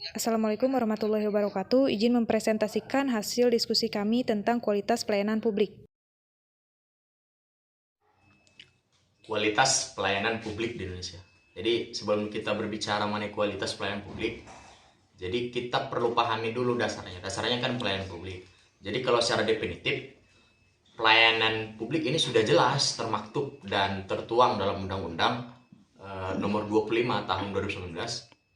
Assalamualaikum warahmatullahi wabarakatuh. Izin mempresentasikan hasil diskusi kami tentang kualitas pelayanan publik. Kualitas pelayanan publik di Indonesia. Jadi sebelum kita berbicara mengenai kualitas pelayanan publik, jadi kita perlu pahami dulu dasarnya. Dasarnya kan pelayanan publik. Jadi kalau secara definitif, pelayanan publik ini sudah jelas termaktub dan tertuang dalam Undang-Undang nomor 25 tahun 2019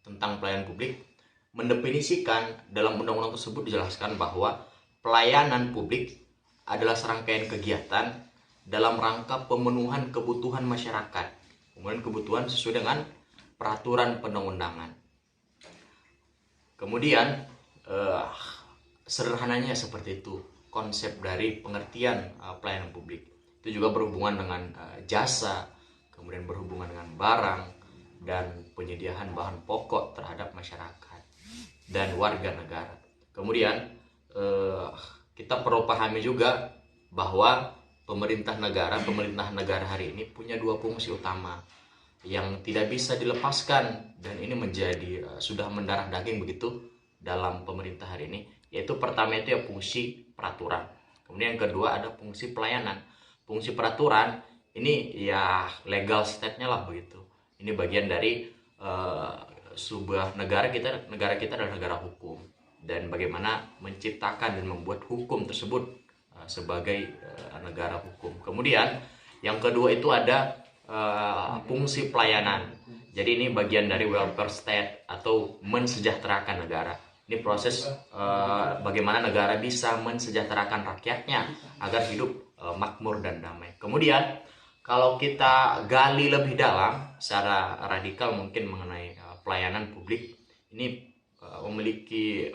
tentang pelayanan publik, mendefinisikan dalam undang-undang tersebut dijelaskan bahwa pelayanan publik adalah serangkaian kegiatan dalam rangka pemenuhan kebutuhan masyarakat, kemudian kebutuhan sesuai dengan peraturan perundang-undangan. Kemudian sederhananya seperti itu konsep dari pengertian pelayanan publik. Itu juga berhubungan dengan jasa, kemudian berhubungan dengan barang dan penyediaan bahan pokok terhadap masyarakat dan warga negara. Kemudian kita perlu pahami juga bahwa pemerintah negara hari ini punya dua fungsi utama yang tidak bisa dilepaskan, dan ini menjadi sudah mendarah daging begitu dalam pemerintah hari ini, yaitu pertama itu ya fungsi peraturan, kemudian yang kedua ada fungsi pelayanan. Fungsi peraturan ini ya legal state-nya lah begitu. Ini bagian dari sebuah negara kita adalah negara hukum, dan bagaimana menciptakan dan membuat hukum tersebut sebagai negara hukum. Kemudian yang kedua itu ada fungsi pelayanan. Jadi ini bagian dari welfare state atau mensejahterakan negara. Ini proses bagaimana negara bisa mensejahterakan rakyatnya agar hidup makmur dan damai. Kemudian kalau kita gali lebih dalam secara radikal mungkin mengenai pelayanan publik, ini memiliki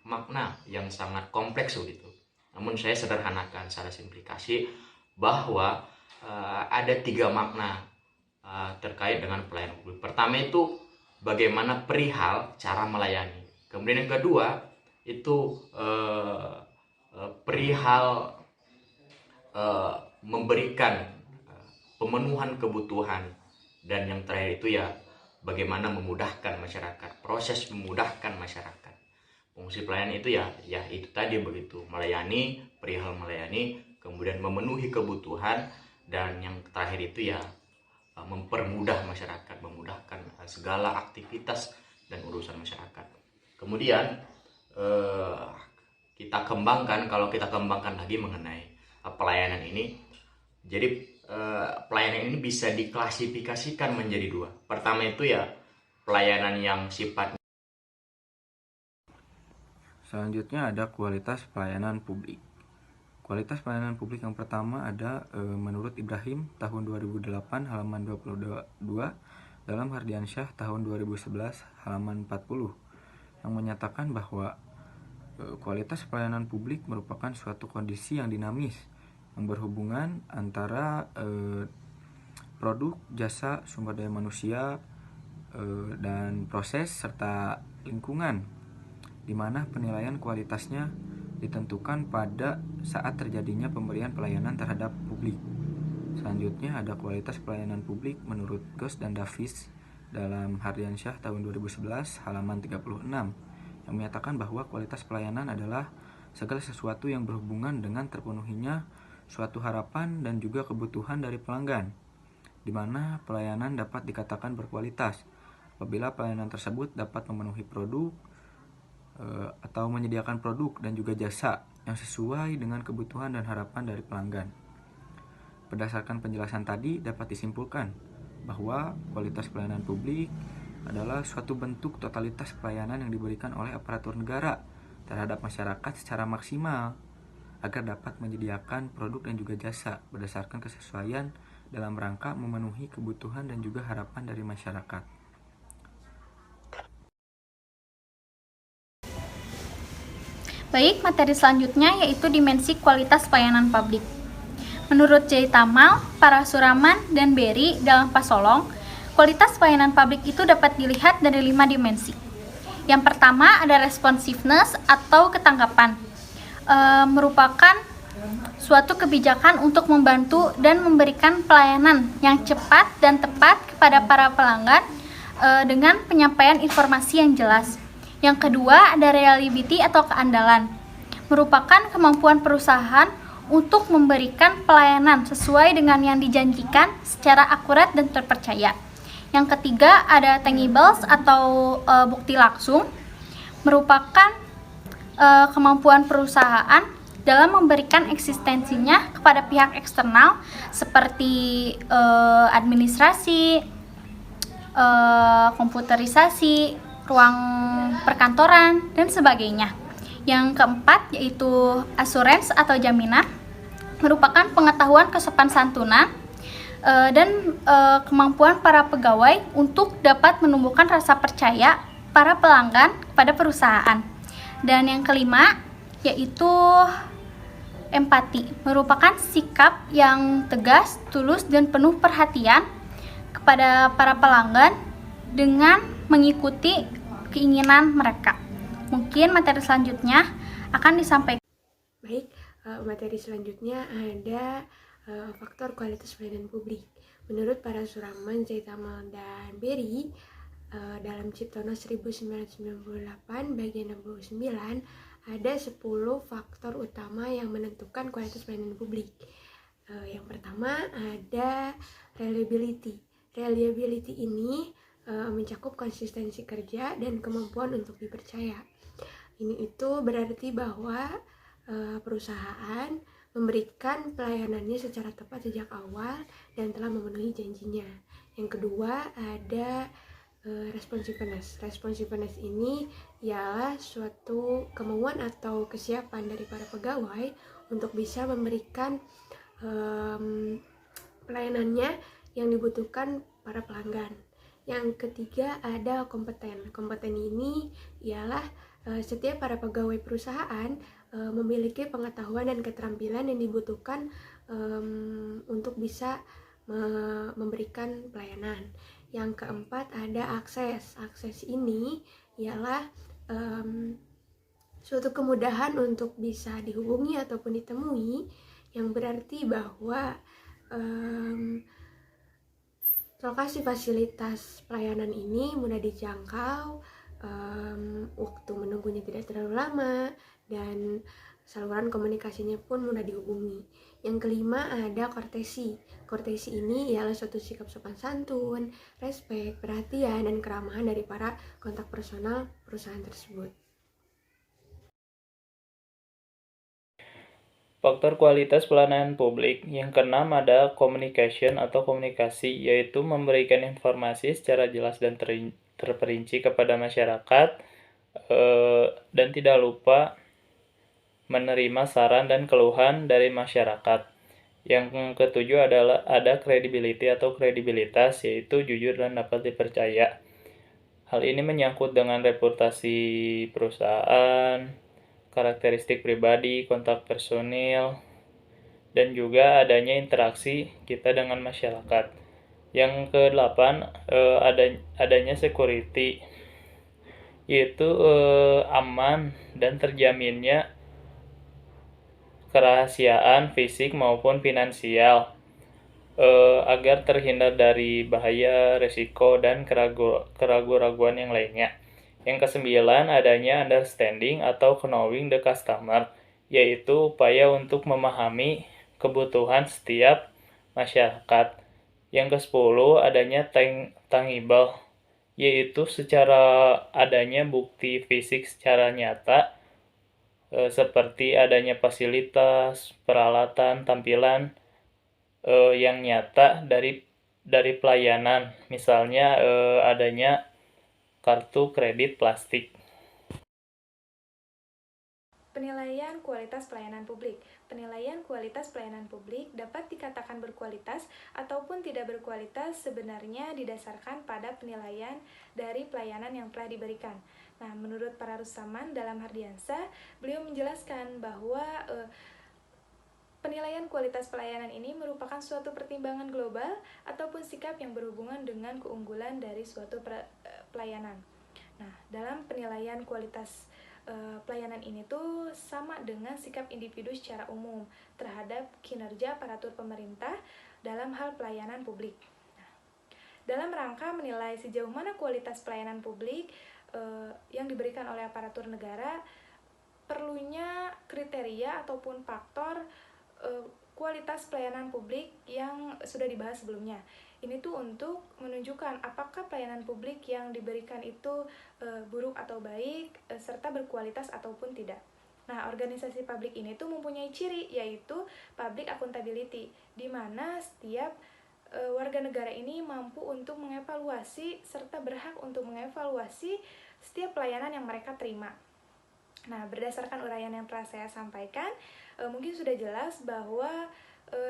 makna yang sangat kompleks begitu. Namun saya sederhanakan secara simplifikasi bahwa ada tiga makna terkait dengan pelayanan publik. Pertama itu bagaimana perihal cara melayani. Kemudian yang kedua itu perihal memberikan pemenuhan kebutuhan, dan yang terakhir itu ya bagaimana memudahkan masyarakat, proses memudahkan masyarakat. Fungsi pelayanan itu ya itu tadi begitu, melayani, perihal melayani, kemudian memenuhi kebutuhan, dan yang terakhir itu ya mempermudah masyarakat, memudahkan segala aktivitas dan urusan masyarakat. Kemudian kalau kita kembangkan lagi mengenai pelayanan ini, jadi pelayanan ini bisa diklasifikasikan menjadi dua. Pertama itu ya pelayanan yang sifatnya. Selanjutnya ada kualitas pelayanan publik. Kualitas pelayanan publik yang pertama ada menurut Ibrahim tahun 2008 halaman 22 dalam Hardiansyah tahun 2011 halaman 40 yang menyatakan bahwa kualitas pelayanan publik merupakan suatu kondisi yang dinamis yang berhubungan antara produk, jasa, sumber daya manusia, dan proses serta lingkungan, di mana penilaian kualitasnya ditentukan pada saat terjadinya pemberian pelayanan terhadap publik. Selanjutnya ada kualitas pelayanan publik menurut Goss dan Davis dalam Hardiansyah tahun 2011 halaman 36 yang menyatakan bahwa kualitas pelayanan adalah segala sesuatu yang berhubungan dengan terpenuhinya suatu harapan dan juga kebutuhan dari pelanggan, di mana pelayanan dapat dikatakan berkualitas apabila pelayanan tersebut dapat memenuhi produk atau menyediakan produk dan juga jasa yang sesuai dengan kebutuhan dan harapan dari pelanggan. Berdasarkan penjelasan tadi dapat disimpulkan bahwa kualitas pelayanan publik adalah suatu bentuk totalitas pelayanan yang diberikan oleh aparatur negara terhadap masyarakat secara maksimal agar dapat menyediakan produk dan juga jasa berdasarkan kesesuaian dalam rangka memenuhi kebutuhan dan juga harapan dari masyarakat. Baik, materi selanjutnya yaitu dimensi kualitas pelayanan publik. Menurut J. Tamal, Parasuraman, dan Berry dalam Pasolong, kualitas pelayanan publik itu dapat dilihat dari 5 dimensi. Yang pertama ada responsiveness atau ketangkapan. Merupakan suatu kebijakan untuk membantu dan memberikan pelayanan yang cepat dan tepat kepada para pelanggan dengan penyampaian informasi yang jelas. Yang kedua, ada reliability atau keandalan. Merupakan kemampuan perusahaan untuk memberikan pelayanan sesuai dengan yang dijanjikan secara akurat dan terpercaya. Yang ketiga, ada tangibles atau bukti langsung. Merupakan kemampuan perusahaan dalam memberikan eksistensinya kepada pihak eksternal seperti administrasi, komputerisasi, ruang perkantoran, dan sebagainya. Yang keempat yaitu assurance atau jaminan, merupakan pengetahuan kesopan santunan dan kemampuan para pegawai untuk dapat menumbuhkan rasa percaya para pelanggan kepada perusahaan. Dan yang kelima yaitu empati, merupakan sikap yang tegas, tulus, dan penuh perhatian kepada para pelanggan dengan mengikuti keinginan mereka. Mungkin materi selanjutnya akan disampaikan. Baik, materi selanjutnya ada faktor kualitas pelayanan publik. Menurut para Suraman, Zaitamal, dan Berry, dalam Ciptono 1998 bagian 69 ada 10 faktor utama yang menentukan kualitas pelayanan publik. Yang pertama ada reliability. Reliability ini mencakup konsistensi kerja dan kemampuan untuk dipercaya. Ini itu berarti bahwa perusahaan memberikan pelayanannya secara tepat sejak awal dan telah memenuhi janjinya. Yang kedua ada responsiveness. Responsiveness ini ialah suatu kemauan atau kesiapan dari para pegawai untuk bisa memberikan pelayanannya yang dibutuhkan para pelanggan. Yang ketiga ada kompeten. Kompeten ini ialah setiap para pegawai perusahaan memiliki pengetahuan dan keterampilan yang dibutuhkan untuk bisa memberikan pelayanan. Yang keempat ada akses. Akses ini ialah suatu kemudahan untuk bisa dihubungi ataupun ditemui, yang berarti bahwa lokasi fasilitas pelayanan ini mudah dijangkau, waktu menunggunya tidak terlalu lama, dan saluran komunikasinya pun mudah dihubungi. Yang kelima ada kortesi. Kortesi ini ialah suatu sikap sopan santun, respek, perhatian, dan keramahan dari para kontak personal perusahaan tersebut. Faktor kualitas pelayanan publik. Yang keenam ada communication atau komunikasi, yaitu memberikan informasi secara jelas dan terperinci kepada masyarakat, dan tidak lupa menerima saran dan keluhan dari masyarakat. Yang ketujuh adalah ada credibility atau kredibilitas, yaitu jujur dan dapat dipercaya. Hal ini menyangkut dengan reputasi perusahaan, karakteristik pribadi, kontak personil, dan juga adanya interaksi kita dengan masyarakat. Yang kedelapan adanya security, yaitu aman dan terjaminnya kerahasiaan fisik maupun finansial, agar terhindar dari bahaya, resiko, dan keraguan-raguan yang lainnya. Yang kesembilan adanya understanding atau knowing the customer, yaitu upaya untuk memahami kebutuhan setiap masyarakat. Yang ke-10 adanya tangible, yaitu secara adanya bukti fisik secara nyata, seperti adanya fasilitas, peralatan, tampilan yang nyata dari pelayanan, misalnya adanya kartu kredit plastik. Penilaian kualitas pelayanan publik. Penilaian kualitas pelayanan publik dapat dikatakan berkualitas ataupun tidak berkualitas sebenarnya didasarkan pada penilaian dari pelayanan yang telah diberikan. Nah, menurut para Rusaman dalam Hardiansyah, beliau menjelaskan bahwa penilaian kualitas pelayanan ini merupakan suatu pertimbangan global ataupun sikap yang berhubungan dengan keunggulan dari suatu pelayanan. Nah, dalam penilaian kualitas pelayanan ini tuh sama dengan sikap individu secara umum terhadap kinerja aparatur pemerintah dalam hal pelayanan publik. Nah, dalam rangka menilai sejauh mana kualitas pelayanan publik yang diberikan oleh aparatur negara, perlunya kriteria ataupun faktor kualitas pelayanan publik yang sudah dibahas sebelumnya. Ini tuh untuk menunjukkan apakah pelayanan publik yang diberikan itu buruk atau baik, serta berkualitas ataupun tidak. Nah, organisasi publik ini tuh mempunyai ciri, yaitu public accountability, di mana setiap warga negara ini mampu untuk mengevaluasi serta berhak untuk mengevaluasi setiap pelayanan yang mereka terima. Nah, berdasarkan uraian yang telah saya sampaikan, mungkin sudah jelas bahwa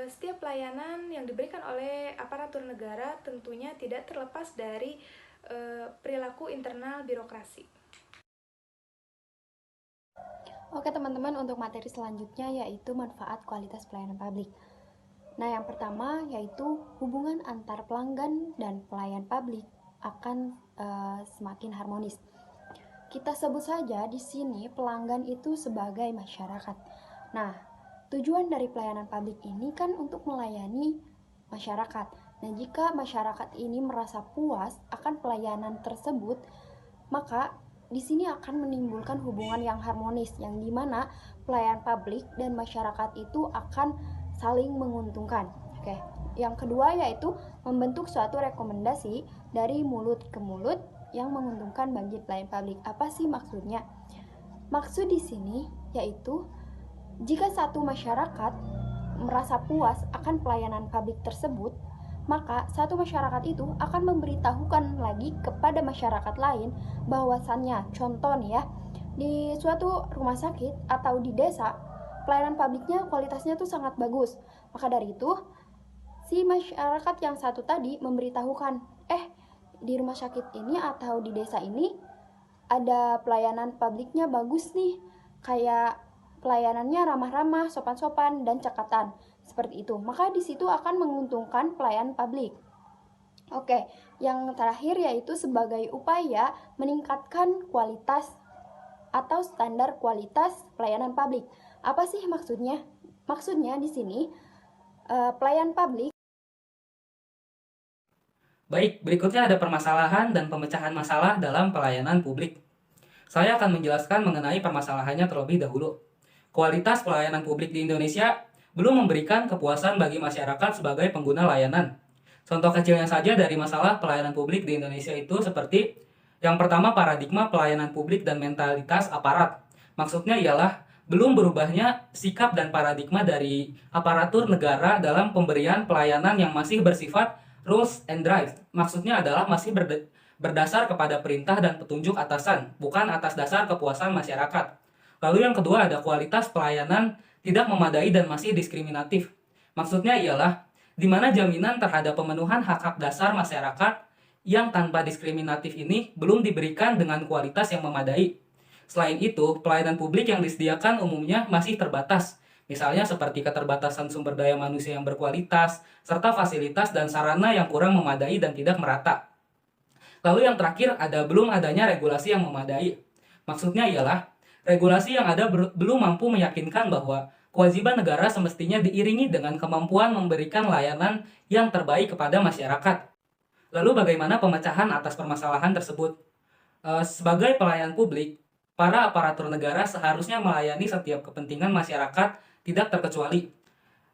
setiap pelayanan yang diberikan oleh aparatur negara tentunya tidak terlepas dari perilaku internal birokrasi. Oke teman-teman, untuk materi selanjutnya yaitu manfaat kualitas pelayanan publik. Nah, yang pertama yaitu hubungan antar pelanggan dan pelayan publik akan semakin harmonis. Kita sebut saja di sini pelanggan itu sebagai masyarakat. Nah, tujuan dari pelayanan publik ini kan untuk melayani masyarakat. Nah, jika masyarakat ini merasa puas akan pelayanan tersebut, maka di sini akan menimbulkan hubungan yang harmonis, yang dimana pelayan publik dan masyarakat itu akan saling menguntungkan. Oke. Yang kedua yaitu membentuk suatu rekomendasi dari mulut ke mulut yang menguntungkan bagi pelayan publik. Apa sih maksudnya? Maksud di sini yaitu jika satu masyarakat merasa puas akan pelayanan publik tersebut, maka satu masyarakat itu akan memberitahukan lagi kepada masyarakat lain bahwasannya, contoh nih ya, di suatu rumah sakit atau di desa, pelayanan publiknya kualitasnya tuh sangat bagus. Maka dari itu, si masyarakat yang satu tadi memberitahukan, di rumah sakit ini atau di desa ini ada pelayanan publiknya bagus nih, kayak pelayanannya ramah-ramah, sopan-sopan, dan cekatan. Seperti itu. Maka di situ akan menguntungkan pelayan publik. Oke, yang terakhir yaitu sebagai upaya meningkatkan kualitas atau standar kualitas pelayanan publik. Apa sih maksudnya? Maksudnya di sini pelayan publik. Baik, berikutnya ada permasalahan dan pemecahan masalah dalam pelayanan publik. Saya akan menjelaskan mengenai permasalahannya terlebih dahulu. Kualitas pelayanan publik di Indonesia belum memberikan kepuasan bagi masyarakat sebagai pengguna layanan. Contoh kecilnya saja dari masalah pelayanan publik di Indonesia itu seperti yang pertama, paradigma pelayanan publik dan mentalitas aparat. Maksudnya ialah belum berubahnya sikap dan paradigma dari aparatur negara dalam pemberian pelayanan yang masih bersifat rules and drive. Maksudnya adalah masih berdasar kepada perintah dan petunjuk atasan, bukan atas dasar kepuasan masyarakat. Lalu yang kedua ada kualitas pelayanan tidak memadai dan masih diskriminatif. Maksudnya ialah di mana jaminan terhadap pemenuhan hak-hak dasar masyarakat yang tanpa diskriminatif ini belum diberikan dengan kualitas yang memadai. Selain itu, pelayanan publik yang disediakan umumnya masih terbatas. Misalnya seperti keterbatasan sumber daya manusia yang berkualitas, serta fasilitas dan sarana yang kurang memadai dan tidak merata. Lalu yang terakhir ada belum adanya regulasi yang memadai. Maksudnya ialah regulasi yang ada belum mampu meyakinkan bahwa kewajiban negara semestinya diiringi dengan kemampuan memberikan layanan yang terbaik kepada masyarakat. Lalu bagaimana pemecahan atas permasalahan tersebut? Sebagai pelayan publik, para aparatur negara seharusnya melayani setiap kepentingan masyarakat tidak terkecuali.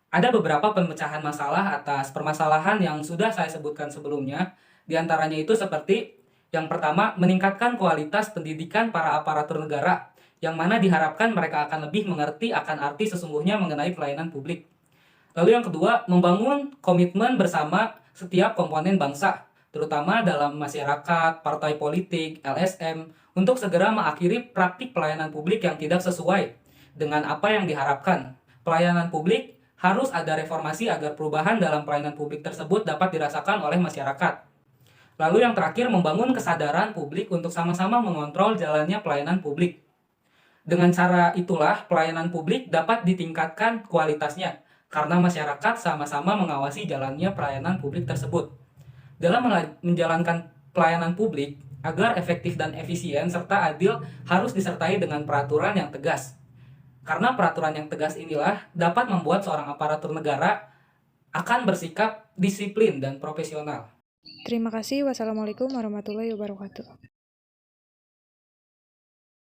Ada beberapa pemecahan masalah atas permasalahan yang sudah saya sebutkan sebelumnya. Di antaranya itu seperti yang pertama, meningkatkan kualitas pendidikan para aparatur negara, yang mana diharapkan mereka akan lebih mengerti akan arti sesungguhnya mengenai pelayanan publik. Lalu yang kedua, membangun komitmen bersama setiap komponen bangsa, terutama dalam masyarakat, partai politik, LSM, untuk segera mengakhiri praktik pelayanan publik yang tidak sesuai dengan apa yang diharapkan. Pelayanan publik harus ada reformasi agar perubahan dalam pelayanan publik tersebut dapat dirasakan oleh masyarakat. Lalu yang terakhir, membangun kesadaran publik untuk sama-sama mengontrol jalannya pelayanan publik. Dengan cara itulah pelayanan publik dapat ditingkatkan kualitasnya, karena masyarakat sama-sama mengawasi jalannya pelayanan publik tersebut. Dalam menjalankan pelayanan publik, agar efektif dan efisien serta adil harus disertai dengan peraturan yang tegas. Karena peraturan yang tegas inilah dapat membuat seorang aparatur negara akan bersikap disiplin dan profesional. Terima kasih. Wassalamualaikum warahmatullahi wabarakatuh.